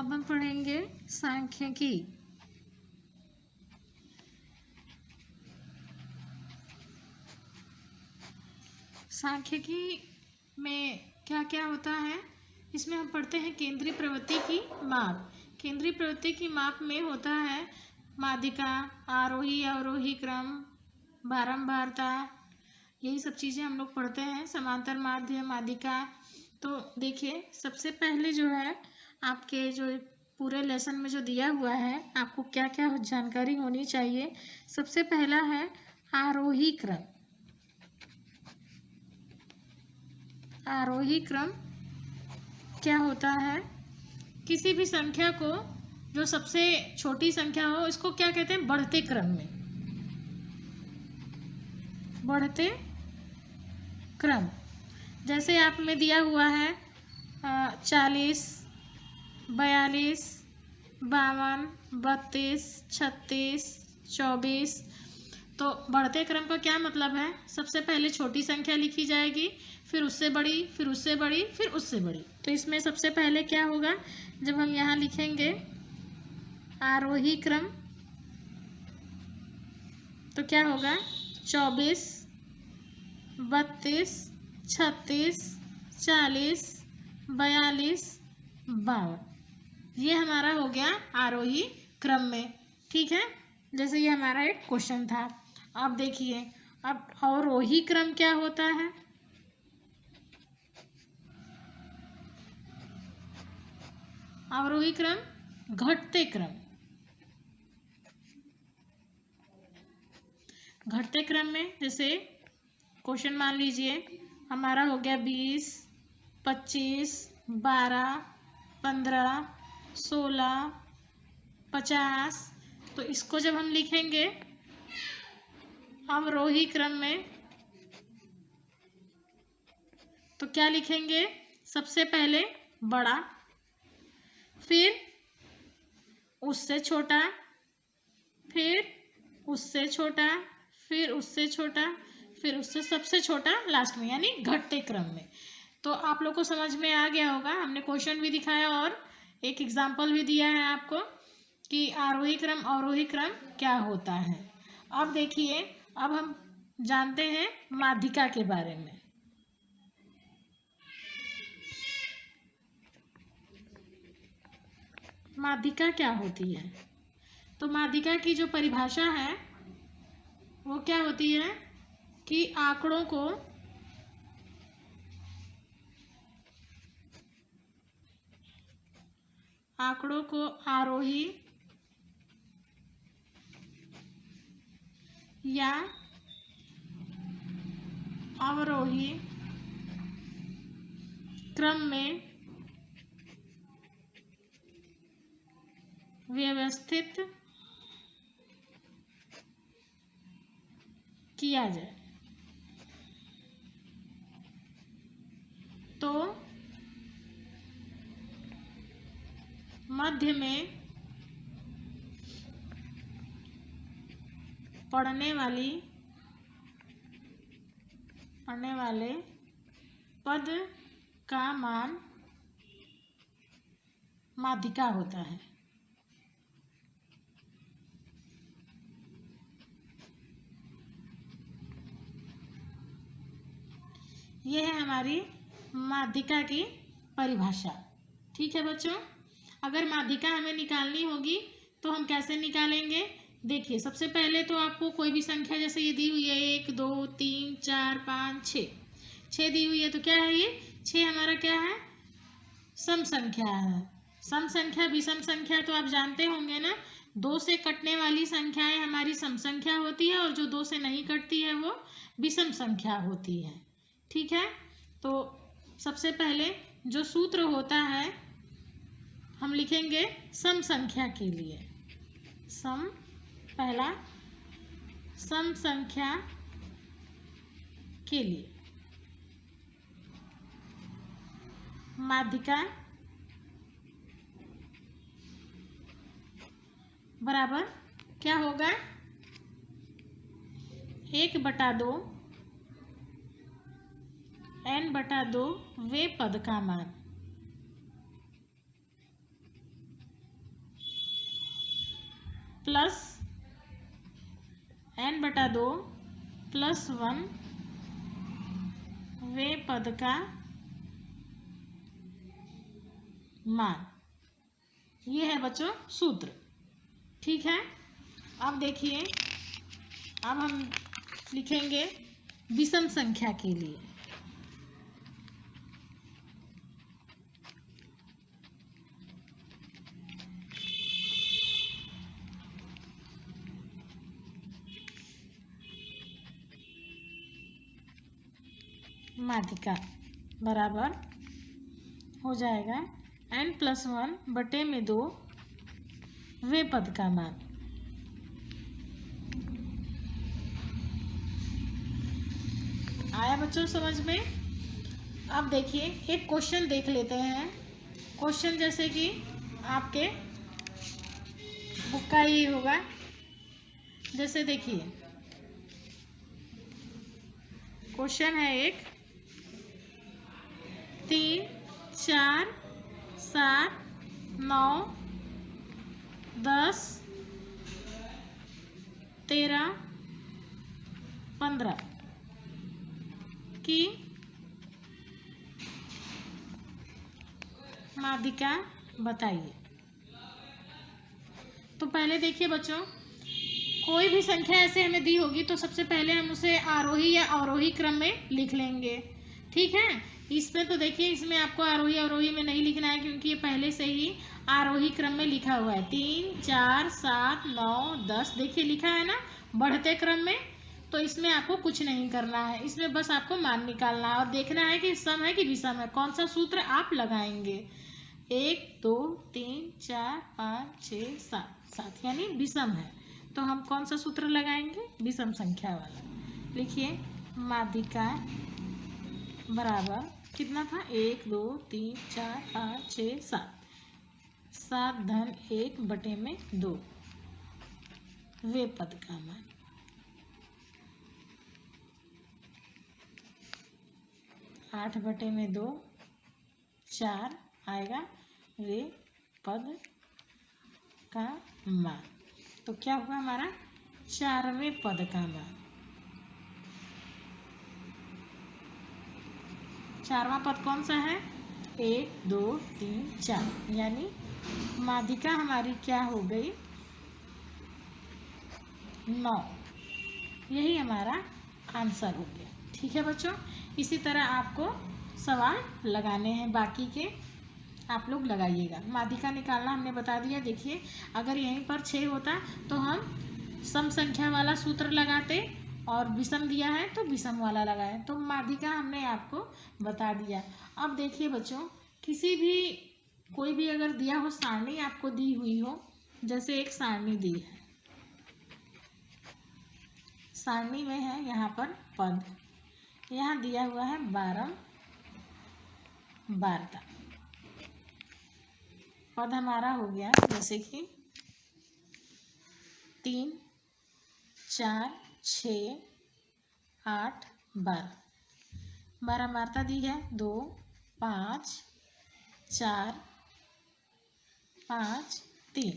अब हम पढ़ेंगे सांख्यिकी। सांख्यिकी में क्या क्या होता है, इसमें हम पढ़ते हैं केंद्रीय प्रवृत्ति की माप। केंद्रीय प्रवृत्ति की माप में होता है माध्यिका, आरोही अवरोही क्रम, बारंबारता, यही सब चीज़ें हम लोग पढ़ते हैं। समांतर माध्य, माध्यिका। तो देखिए, सबसे पहले जो है आपके जो पूरे लेसन में जो दिया हुआ है, आपको क्या क्या जानकारी होनी चाहिए। सबसे पहला है आरोही क्रम। आरोही क्रम क्या होता है, किसी भी संख्या को जो सबसे छोटी संख्या हो, इसको क्या कहते हैं, बढ़ते क्रम में, बढ़ते क्रम। जैसे आप में दिया हुआ है 40, 42, 52, 32, 36, 24। तो बढ़ते क्रम का क्या मतलब है, सबसे पहले छोटी संख्या लिखी जाएगी, फिर उससे बड़ी, फिर उससे बड़ी, फिर उससे बड़ी। तो इसमें सबसे पहले क्या होगा, जब हम यहाँ लिखेंगे आरोही क्रम, तो क्या होगा 24, 32, 36, 40, 42, 52। ये हमारा हो गया आरोही क्रम में। ठीक है, जैसे ये हमारा एक क्वेश्चन था। अब देखिए, अब अवरोही क्रम क्या होता है। अवरोही क्रम घटते क्रम। घटते क्रम में जैसे क्वेश्चन मान लीजिए हमारा हो गया 20, 25, 12, 15, 16, 50। तो इसको जब हम लिखेंगे अवरोही क्रम में, तो क्या लिखेंगे, सबसे पहले बड़ा, फिर उससे छोटा, फिर उससे छोटा, फिर उससे छोटा, फिर उससे सबसे छोटा लास्ट में, यानी घटते क्रम में। तो आप लोग को समझ में आ गया होगा, हमने क्वेश्चन भी दिखाया और एक एग्जाम्पल भी दिया है आपको कि आरोही क्रम अवरोही क्रम क्या होता है। अब देखिए, अब हम जानते हैं माध्यिका के बारे में। माध्यिका क्या होती है, तो माध्यिका की जो परिभाषा है वो क्या होती है कि आंकड़ों को आरोही या अवरोही क्रम में व्यवस्थित किया जाए। तो मध्य में पढ़ने वाले पद का मान माध्यिका होता है। यह है हमारी माध्यिका की परिभाषा। ठीक है बच्चों, अगर माध्यिका हमें निकालनी होगी तो हम कैसे निकालेंगे। देखिए, सबसे पहले तो आपको कोई भी संख्या, जैसे ये दी हुई है 1, 2, 3, 4, 5, 6 दी हुई है, तो क्या है ये 6 हमारा क्या है, सम संख्या है। सम संख्या विषम संख्या तो आप जानते होंगे ना, 2 से कटने वाली संख्याएं हमारी सम संख्या होती है और जो 2 से नहीं कटती है वो विषम संख्या होती है। ठीक है, तो सबसे पहले जो सूत्र होता है हम लिखेंगे सम संख्या के लिए। पहला सम संख्या के लिए माध्यिका बराबर क्या होगा, 1/2 n/2 वे पद का मान। प्लस n/2 प्लस 1 वे पद का मान। ये है बच्चों सूत्र। ठीक है, अब देखिए, अब हम लिखेंगे विषम संख्या के लिए। माध्यिका बराबर हो जाएगा n+1/2 वे पद का मान। आया बच्चों समझ में? अब देखिए एक क्वेश्चन देख लेते हैं। क्वेश्चन जैसे कि आपके बुक का ही होगा। जैसे देखिए क्वेश्चन है एक 3, 4, 7, 9, 10, 13, 15 की माध्यिका बताइए। तो पहले देखिए बच्चों, कोई भी संख्या ऐसे हमें दी होगी तो सबसे पहले हम उसे आरोही या अवरोही क्रम में लिख लेंगे। ठीक है, इसमें तो देखिए इसमें आपको आरोही अवरोही में नहीं लिखना है क्योंकि ये पहले से ही आरोही क्रम में लिखा हुआ है। 3, 4, 7, 9, 10 देखिए लिखा है ना बढ़ते क्रम में। तो इसमें आपको कुछ नहीं करना है, इसमें बस आपको मान निकालना है और देखना है कि सम है कि विषम है। कौन सा सूत्र आप लगाएंगे? 1, 2, 3, 4, 5, 6, 7 यानी विषम है। तो हम कौन सा सूत्र लगाएंगे? विषम संख्या वाला। लिखिए माध्यिका बराबर कितना था? 1, 2, 3, 4, 5, 6, 7 7/1/2 वे पद का मान। 8/2 4 आएगा वे पद का मान। तो क्या हुआ हमारा? 4वें पद का मान। 4वां पद कौन सा है? 1, 2, 3, 4 यानी माध्यिका हमारी क्या हो गई? 9। यही हमारा आंसर हो गया। ठीक है बच्चों, इसी तरह आपको सवाल लगाने हैं, बाकी के आप लोग लगाइएगा। माध्यिका निकालना हमने बता दिया। देखिए अगर यहीं पर 6 होता तो हम सम संख्या वाला सूत्र लगाते और विषम दिया है तो विषम वाला लगाए। तो माध्यिका हमने आपको बता दिया। अब देखिए बच्चों, किसी भी कोई भी अगर दिया हो सारणी आपको दी हुई हो, जैसे एक सारणी दी है, सारणी में है यहाँ पर पद, यहाँ दिया हुआ है 12 वार्ता। पद हमारा हो गया जैसे कि 3, 4, 6, 8, 12। 12 वार्ता दी है। 2, 5, 4, 5, 3।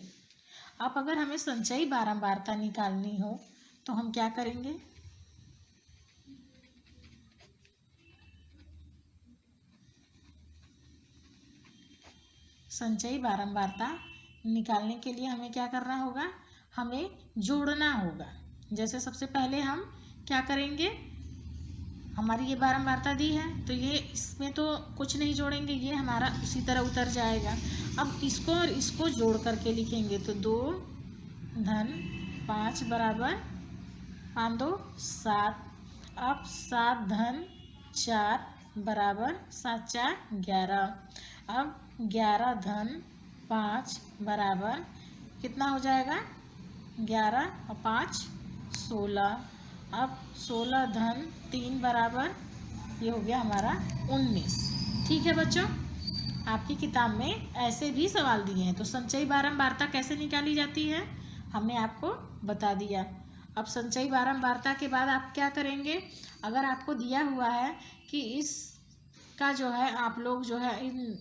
अब अगर हमें संचयी बारंबारता निकालनी हो तो हम क्या करेंगे? संचयी बारंबारता निकालने के लिए हमें क्या करना होगा? हमें जोड़ना होगा। जैसे सबसे पहले हम क्या करेंगे? हमारी ये बारंबारता दी है तो ये इसमें तो कुछ नहीं जोड़ेंगे, ये हमारा उसी तरह उतर जाएगा। अब इसको और इसको जोड़ करके लिखेंगे तो 2 धन 5 बराबर 5 2 7। अब 7 धन 4 बराबर 7 4 11। अब 11 धन 5 बराबर कितना हो जाएगा? 11 और 5 16। अब 16 धन 3 बराबर ये हो गया हमारा 19। ठीक है बच्चों, आपकी किताब में ऐसे भी सवाल दिए हैं। तो संचयी बारंबारता कैसे निकाली जाती है हमने आपको बता दिया। अब संचयी बारंबारता के बाद आप क्या करेंगे? अगर आपको दिया हुआ है कि इसका जो है आप लोग जो है इन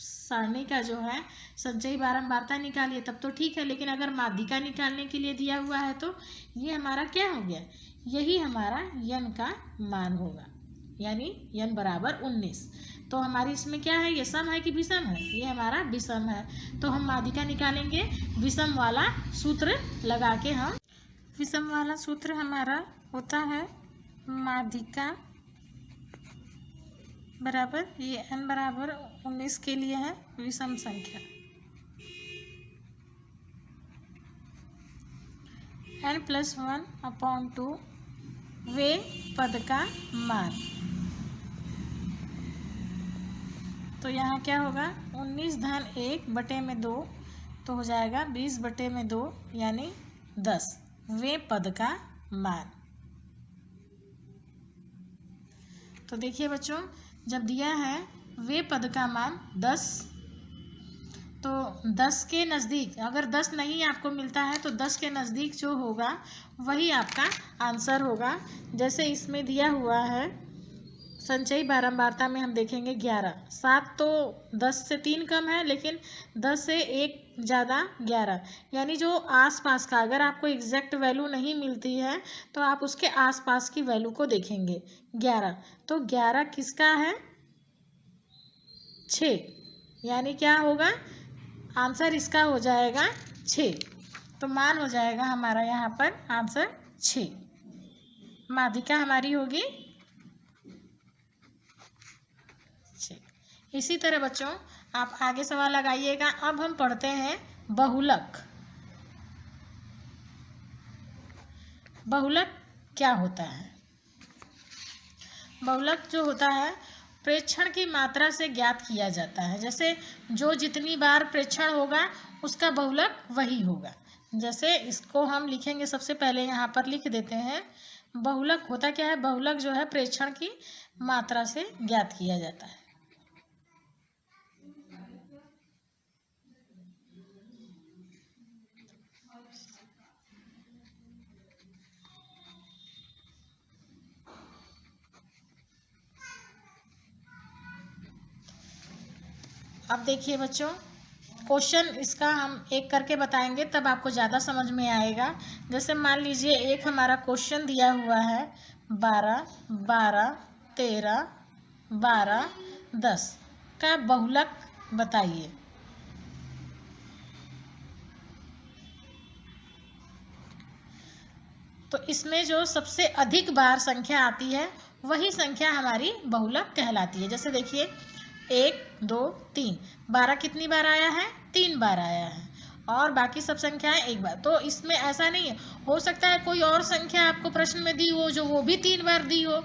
सारणी का जो है संचयी बारंबारता निकालिए तब तो ठीक है, लेकिन अगर माध्यिका निकालने के लिए दिया हुआ है तो ये हमारा क्या हो गया, यही हमारा n का मान होगा, यानी n बराबर 19। तो हमारी इसमें क्या है, ये सम है कि विषम है, ये हमारा विषम है। तो हम माध्यिका निकालेंगे विषम वाला सूत्र लगा के। हम विषम वाला सूत्र हमारा होता है माध्यिका बराबर, ये n बराबर 19 के लिए है विषम संख्या, n+1/2 वे पद का मान। तो यहाँ क्या होगा, 19 धन 1/2 तो हो जाएगा 20/2 यानी 10 वे पद का मान। तो देखिए बच्चों, जब दिया है वे पद का मान 10, तो 10 के नज़दीक, अगर 10 नहीं आपको मिलता है तो 10 के नज़दीक जो होगा वही आपका आंसर होगा। जैसे इसमें दिया हुआ है संचयी बारंबारता में हम देखेंगे 11, 7 तो 10 से 3 कम है, लेकिन 10 से 1 ज़्यादा 11, यानी जो आसपास का, अगर आपको एग्जैक्ट वैल्यू नहीं मिलती है तो आप उसके आसपास की वैल्यू को देखेंगे। 11, तो 11 किसका है, 6, यानी क्या होगा, आंसर इसका हो जाएगा 6। तो मान हो जाएगा हमारा यहाँ पर आंसर 6, माध्यिका हमारी होगी 6। इसी तरह बच्चों आप आगे सवाल लगाइएगा। अब हम पढ़ते हैं बहुलक। बहुलक क्या होता है, बहुलक जो होता है प्रेक्षण की मात्रा से ज्ञात किया जाता है। जैसे जो जितनी बार प्रेक्षण होगा उसका बहुलक वही होगा। जैसे इसको हम लिखेंगे, सबसे पहले यहाँ पर लिख देते हैं बहुलक होता क्या है। बहुलक जो है प्रेक्षण की मात्रा से ज्ञात किया जाता है। अब देखिए बच्चों, क्वेश्चन इसका हम एक करके बताएंगे तब आपको ज़्यादा समझ में आएगा। जैसे मान लीजिए एक हमारा क्वेश्चन दिया हुआ है 12, 12, 13, 12, 10 का बहुलक बताइए। तो इसमें जो सबसे अधिक बार संख्या आती है वही संख्या हमारी बहुलक कहलाती है। जैसे देखिए 1, 2, 3, 12 कितनी बार आया है, 3 बार आया है, और बाकी सब संख्याएं 1 बार। तो इसमें ऐसा नहीं है, हो सकता है कोई और संख्या आपको प्रश्न में दी हो जो वो भी 3 बार दी हो।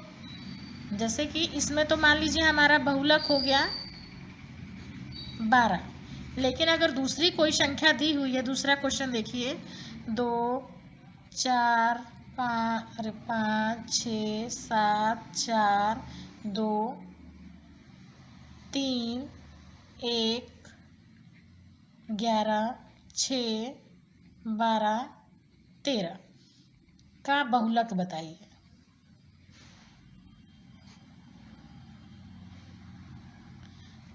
जैसे कि इसमें तो मान लीजिए हमारा बहुलक हो गया 12, लेकिन अगर दूसरी कोई संख्या दी हुई है, दूसरा क्वेश्चन देखिए 2, 4, 5, 6, 7, 4, 2, 3, 1, 11, 6, 12, 13 का बहुलक बताइए।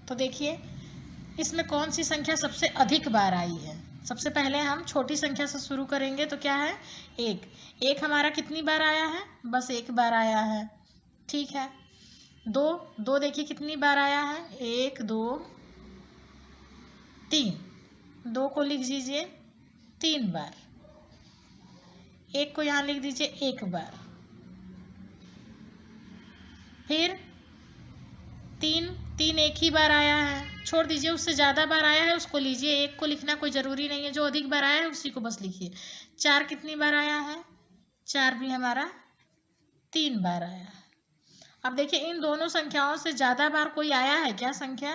तो देखिए इसमें कौन सी संख्या सबसे अधिक बार आई है। सबसे पहले हम छोटी संख्या से शुरू करेंगे, तो क्या है 1, 1 हमारा कितनी बार आया है, बस 1 बार आया है, ठीक है। 2, 2 देखिए कितनी बार आया है, 1, 2, 3, 2 को लिख दीजिए 3 बार, 1 को यहाँ लिख दीजिए 1 बार, फिर 3, 3 एक ही बार आया है, छोड़ दीजिए, उससे ज़्यादा बार आया है उसको लीजिए, 1 को लिखना कोई ज़रूरी नहीं है, जो अधिक बार आया है उसी को बस लिखिए। 4 कितनी बार आया है, 4 भी हमारा 3 बार आया है। अब देखिए इन दोनों संख्याओं से ज़्यादा बार कोई आया है क्या संख्या,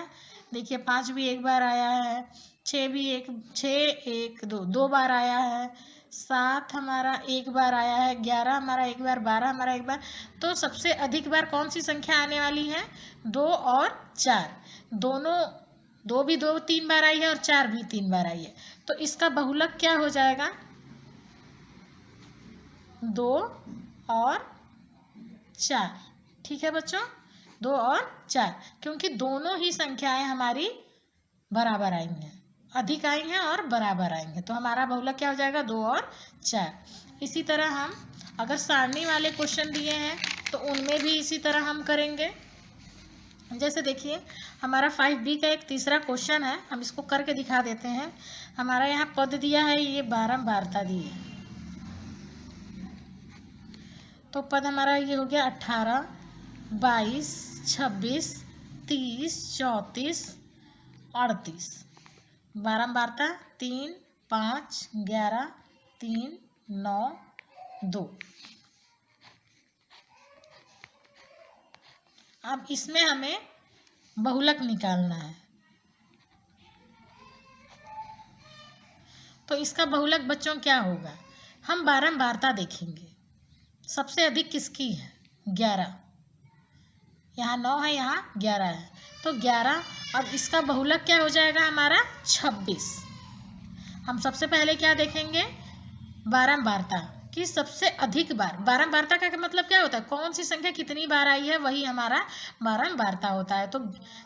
देखिए 5 भी 1 बार आया है, 6 भी 1, 2 बार आया है, 7 हमारा 1 बार आया है, 11 हमारा 1 बार, 12 हमारा 1 बार। तो सबसे अधिक बार कौन सी संख्या आने वाली है, 2 और 4, दोनों 2 भी 3 बार आई है और 4 भी 3 बार आई है। तो इसका बहुलक क्या हो जाएगा, 2 और 4, ठीक है बच्चों, 2 और 4, क्योंकि दोनों ही संख्याएं हमारी बराबर आएंगे, अधिक आएंगे और बराबर आएंगे, तो हमारा बहुलक क्या हो जाएगा 2 और 4। इसी तरह हम अगर सारणी वाले क्वेश्चन दिए हैं तो उनमें भी इसी तरह हम करेंगे। जैसे देखिए हमारा 5B का एक तीसरा क्वेश्चन है, हम इसको करके दिखा देते हैं। हमारा यहाँ पद दिया है, ये बारंबारता दी है, तो पद हमारा ये हो गया 18, 22, 26, 30, 34, 38। बारंबारता 3, 5, 11, 3, 9, 2। अब इसमें हमें बहुलक निकालना है, तो इसका बहुलक बच्चों क्या होगा, हम बारंबारता देखेंगे। सबसे अधिक किसकी है, 11, यहाँ 9 है, यहाँ 11 है, तो 11। अब इसका बहुलक क्या हो जाएगा हमारा 26। हम सबसे पहले क्या देखेंगे, बारंबारता कि सबसे अधिक बार, बारंबारता का मतलब क्या होता है, कौन सी संख्या कितनी बार आई है, वही हमारा बारंबारता होता है। तो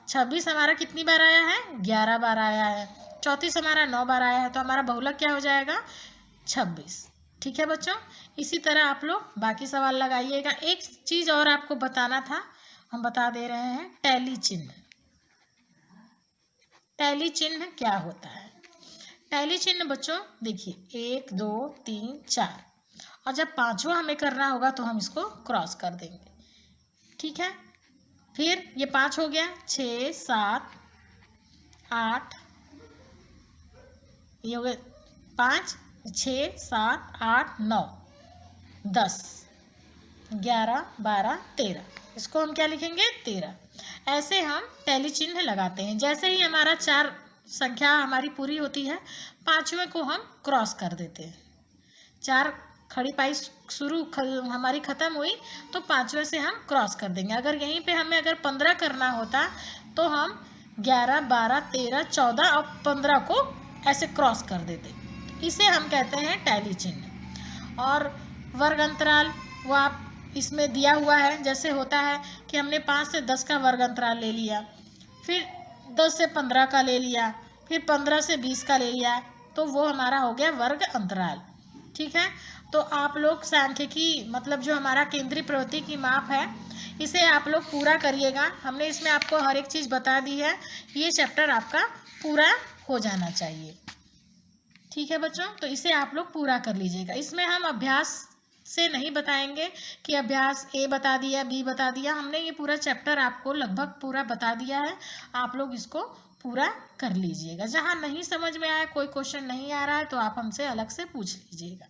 26 हमारा कितनी बार आया है, 11 बार आया है। 34 हमारा 9 बार आया है, तो हमारा बहुलक क्या हो जाएगा 26। ठीक है बच्चों, इसी तरह आप लोग बाकी सवाल लगाइएगा। एक चीज़ और आपको बताना था, हम बता दे रहे हैं, टैली चिन्ह। टैली चिन्ह क्या होता है, टैली चिन्ह बच्चों देखिए 1, 2, 3, 4, और जब पांचवा हमें करना होगा तो हम इसको क्रॉस कर देंगे। ठीक है, फिर ये 5 हो गया, 6, 7, 8, ये हो गए 5, 6, 7, 8, 9, 10, 11, 12, 13। इसको हम क्या लिखेंगे 13। ऐसे हम टैली चिन्ह लगाते हैं। जैसे ही हमारा 4 संख्या हमारी पूरी होती है, पांचवें को हम क्रॉस कर देते हैं। 4 खड़ी पाई शुरू हमारी ख़त्म हुई तो पांचवें से हम क्रॉस कर देंगे। अगर यहीं पे हमें अगर 15 करना होता तो हम 11, 12, 13, 14 और 15 को ऐसे क्रॉस कर देते। इसे हम कहते हैं टैली चिन्ह। और वर्ग अंतराल वो आप इसमें दिया हुआ है। जैसे होता है कि हमने 5 से 10 का वर्ग अंतराल ले लिया, फिर 10 से 15 का ले लिया, फिर 15 से 20 का ले लिया, तो वो हमारा हो गया वर्ग अंतराल। ठीक है, तो आप लोग सांख्यिकी मतलब जो हमारा केंद्रीय प्रवृत्ति की माप है, इसे आप लोग पूरा करिएगा। हमने इसमें आपको हर एक चीज़ बता दी है, ये चैप्टर आपका पूरा हो जाना चाहिए। ठीक है बच्चों, तो इसे आप लोग पूरा कर लीजिएगा। इसमें हम अभ्यास से नहीं बताएंगे कि अभ्यास ए बता दिया, बी बता दिया। हमने ये पूरा चैप्टर आपको लगभग पूरा बता दिया है, आप लोग इसको पूरा कर लीजिएगा। जहाँ नहीं समझ में आया, कोई क्वेश्चन नहीं आ रहा है, तो आप हमसे अलग से पूछ लीजिएगा।